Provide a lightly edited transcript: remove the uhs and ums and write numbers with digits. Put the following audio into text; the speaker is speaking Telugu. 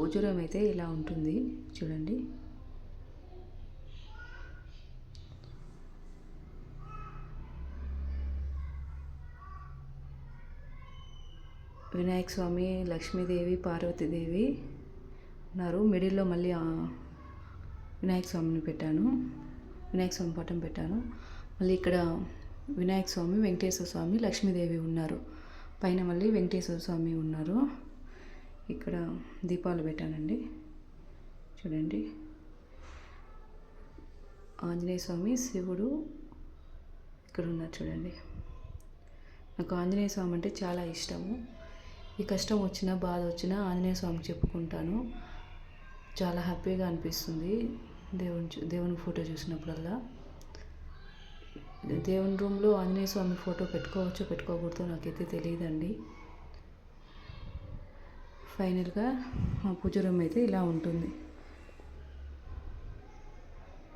పూజ రూమ్ అయితే ఇలా ఉంటుంది చూడండి. వినాయక స్వామి, లక్ష్మీదేవి, పార్వతీదేవి ఉన్నారు. మిడిల్లో మళ్ళీ వినాయక స్వామిని పెట్టాను, వినాయక స్వామి పటం పెట్టాను. మళ్ళీ ఇక్కడ వినాయక స్వామి, వెంకటేశ్వర స్వామి, లక్ష్మీదేవి ఉన్నారు. పైన మళ్ళీ వెంకటేశ్వర స్వామి ఉన్నారు. ఇక్కడ దీపాలు పెట్టానండి చూడండి. ఆంజనేయ స్వామి, శివుడు ఇక్కడ ఉన్నారు చూడండి. నాకు ఆంజనేయ స్వామి అంటే చాలా ఇష్టము. ఈ కష్టం వచ్చినా బాధ వచ్చినా ఆంజనేయ స్వామికి చెప్పుకుంటాను. చాలా హ్యాపీగా అనిపిస్తుంది దేవుని ఫోటో చూసినప్పుడల్లా. దేవుని రూమ్లో ఆంజనేయ స్వామి ఫోటో పెట్టుకోవచ్చో పెట్టుకోకూడదో నాకైతే తెలియదండి. ఫైనల్గా మా పూజ రూమ్ అయితే ఇలా ఉంటుంది.